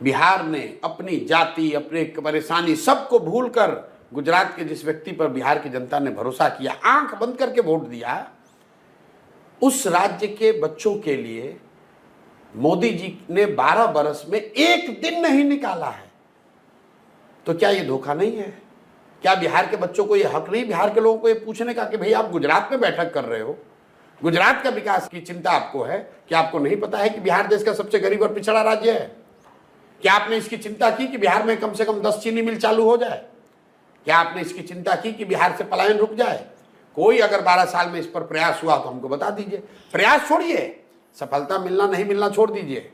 बिहार ने अपनी जाति, अपने परेशानी सबको भूलकर गुजरात के जिस व्यक्ति पर बिहार की जनता ने भरोसा किया, आंख बंद करके वोट दिया, उस राज्य के बच्चों के लिए मोदी जी ने 12 बरस में एक दिन नहीं निकाला है। तो क्या ये धोखा नहीं है? क्या बिहार के बच्चों को ये हक नहीं, बिहार के लोगों को ये पूछने का कि भाई आप गुजरात में बैठक कर रहे हो, गुजरात का विकास की चिंता आपको है, क्या आपको नहीं पता है कि बिहार देश का सबसे गरीब और पिछड़ा राज्य है? क्या आपने इसकी चिंता की कि बिहार में कम से कम 10 चीनी मिल चालू हो जाए? क्या आपने इसकी चिंता की कि बिहार से पलायन रुक जाए? कोई अगर 12 साल में इस पर प्रयास हुआ तो हमको बता दीजिए। प्रयास छोड़िए, सफलता मिलना नहीं मिलना छोड़ दीजिए।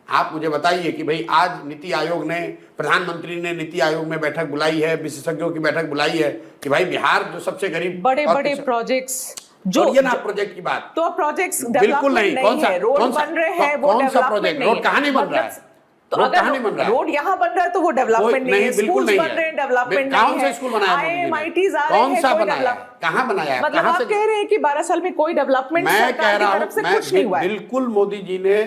आप मुझे बताइए कि भाई आज नीति आयोग ने, प्रधानमंत्री ने नीति आयोग में बैठक बुलाई है, विशेषज्ञों की बैठक बुलाई है कि भाई बिहार जो सबसे गरीब, बड़े बड़े प्रोजेक्ट्स जो ये ना प्रोजेक्ट की बात, तो प्रोजेक्ट्स बिल्कुल नहीं। कौन सा रोड बन रहे हैं, वो कौन सा प्रोजेक्ट? रोड कहाँ नहीं बन रहा है? तो अगर रोड यहाँ बन रहा है तो वो डेवलपमेंट नहीं है, बिल्कुल नहीं बन रहे हैं, डेवलपमेंट कौन सा स्कूल बनाया? IIMITs आ रहे हैं, कौन सा बनाया? कहाँ बनाया? मतलब आप कह रहे हैं कि 12 साल में कोई डेवलपमेंट मैं कह रहा हूँ, कुछ नहीं हुआ है। बिल्कुल मोदी जी ने,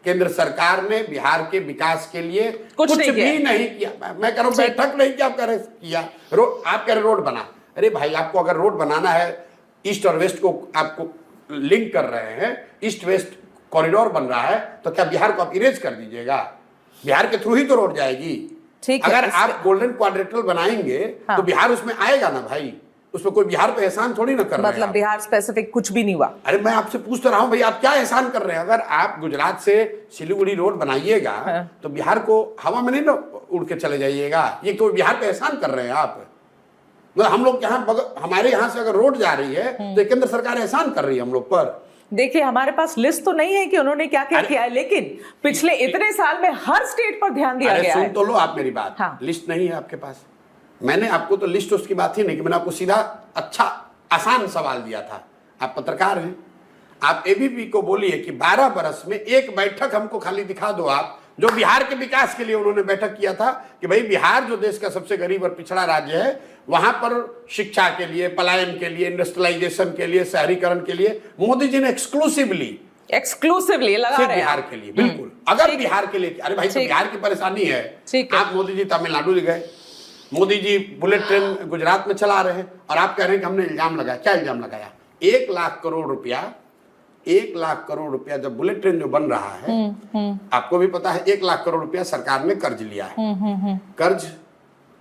केंद्र सरकार ने बिहार के विकास के लिए कुछ भी नहीं किया। मैं कह रहा हूँ बैठक नहीं किया, आप कह रहे किया रोड, आप कह रहे रोड बना। अरे भाई आपको अगर रोड बनाना है, ईस्ट और वेस्ट को आपको लिंक कर रहे हैं, ईस्ट वेस्ट कॉरिडोर बन रहा है, तो क्या बिहार को आप इरेज कर दीजिएगा? बिहार के थ्रू ही तो रोड जाएगी। अगर आप गोल्डन क्वाड्रेंटल बनाएंगे तो बिहार उसमें आएगा ना भाई, उसमें कोई बिहार पे एहसान थोड़ी ना कर रहे हैं। मतलब बिहार स्पेसिफिक कुछ भी नहीं हुआ। अरे मैं आपसे पूछ तो रहा हूँ भाई, आप क्या एहसान कर रहे हैं? अगर आप गुजरात से सिलीगुड़ी रोड बनाइएगा तो बिहार को हवा में नहीं ना उड़ के चले जाइएगा। ये तो बिहार पे एहसान कर रहे हैं आप। मतलब हम लोग यहाँ, हमारे यहाँ से अगर रोड जा रही है तो केंद्र सरकार एहसान कर रही है हम लोग पर। देखिए हमारे पास लिस्ट तो नहीं है कि उन्होंने क्या क्या किया है, लेकिन पिछले इतने साल में हर स्टेट पर ध्यान दिया गया है। सुन तो लो आप मेरी बात। हाँ। लिस्ट नहीं है आपके पास। मैंने आपको तो लिस्ट उसकी बात ही नहीं कि मैंने आपको सीधा अच्छा आसान सवाल दिया था। आप पत्रकार हैं, आप एबीपी को बोलिए कि 12 बरस में एक बैठक हमको खाली दिखा दो आप, जो बिहार के विकास के लिए उन्होंने बैठक किया था कि भाई बिहार जो देश का सबसे गरीब और पिछड़ा राज्य है, वहां पर शिक्षा के लिए, पलायन के लिए, इंडस्ट्रियलाइजेशन के लिए, शहरीकरण के लिए मोदी जी ने एक्सक्लूसिवली लगा रहे हैं बिहार के लिए। बिल्कुल, अगर बिहार के लिए, अरे भाई तो बिहार की परेशानी है। आप मोदी जी तमिलनाडु गए, मोदी जी बुलेट ट्रेन गुजरात में चला रहे हैं और आप कह रहे हैं कि हमने इल्जाम लगाया। क्या इल्जाम लगाया? 1 लाख करोड़ रुपया, 1 लाख करोड़ रुपया जब बुलेट ट्रेन जो बन रहा है, आपको भी पता है 1 लाख करोड़ रुपया सरकार ने कर्ज लिया है। कर्ज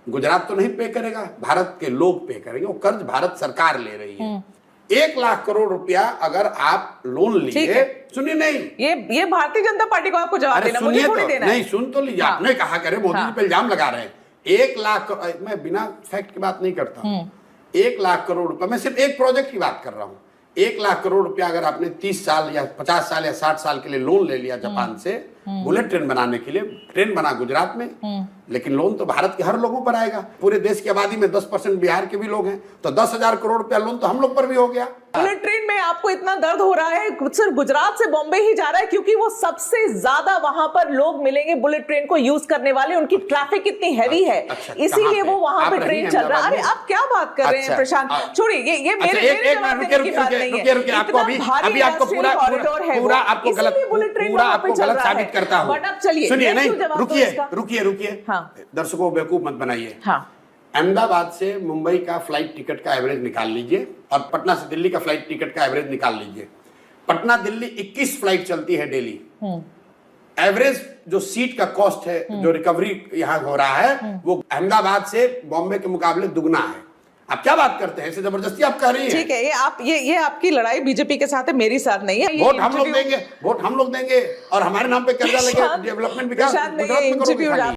गुजरात तो नहीं पे करेगा, भारत के लोग पे करेंगे। वो कर्ज भारत सरकार ले रही है। 1 लाख करोड़ रुपया अगर आप लोन लिए, सुनिए, नहीं ये भारतीय जनता पार्टी को आपको जवाब देना, मुझे थोड़ी देना है। नहीं, सुन तो लीजिए। आपने कहा करे मोदी जी पे इल्जाम लगा रहे हैं। 1 लाख, मैं बिना फैक्ट की बात नहीं करता हूँ। 1 लाख करोड़ रुपया, मैं सिर्फ एक प्रोजेक्ट की बात कर रहा हूँ। 1 लाख करोड़ रुपया अगर आपने 30 साल या 50 साल या 60 साल के लिए लोन ले लिया जापान से बुलेट ट्रेन बनाने के लिए, ट्रेन बना गुजरात में, लेकिन लोन तो भारत के हर लोगों पर आएगा। पूरे देश की आबादी में 10% बिहार के भी लोग हैं, तो 10,000 करोड़ रुपया लोन तो हम लोग पर भी हो गया। बुलेट ट्रेन में आपको इतना दर्द हो रहा है, सिर्फ गुजरात से बॉम्बे ही जा रहा है क्योंकि वो सबसे ज्यादा वहां पर लोग मिलेंगे बुलेट ट्रेन को यूज करने वाले, उनकी ट्रैफिक इतनी हैवी है, इसीलिए वो वहां पर ट्रेन चल रहा है। अरे आप क्या बात कर रहे हैं प्रशांत? छोड़िए, ये मेरे जवाब देने की बात नहीं है। आपको अभी आपको पूरा आपको गलत साबित करता हूँ। चलिए सुनिए, नहीं, रुकिए। दर्शकों को बेवकूफ मत बनाइए। अहमदाबाद से मुंबई का फ्लाइट टिकट का एवरेज निकाल लीजिए और पटना से दिल्ली का फ्लाइट टिकट का एवरेज निकाल लीजिए। पटना दिल्ली 21 फ्लाइट चलती है डेली। एवरेज जो सीट का कॉस्ट है, जो रिकवरी यहाँ हो रहा है, वो अहमदाबाद से बॉम्बे के मुकाबले दुगना है। आप क्या बात करते हैं? ऐसे जबरदस्ती आप कह रही हैं। ठीक है, ये आपकी लड़ाई बीजेपी के साथ है, मेरी साथ नहीं है। वोट हम लोग देंगे और हमारे नाम पे कर्जा लेके डेवलपमेंट विकास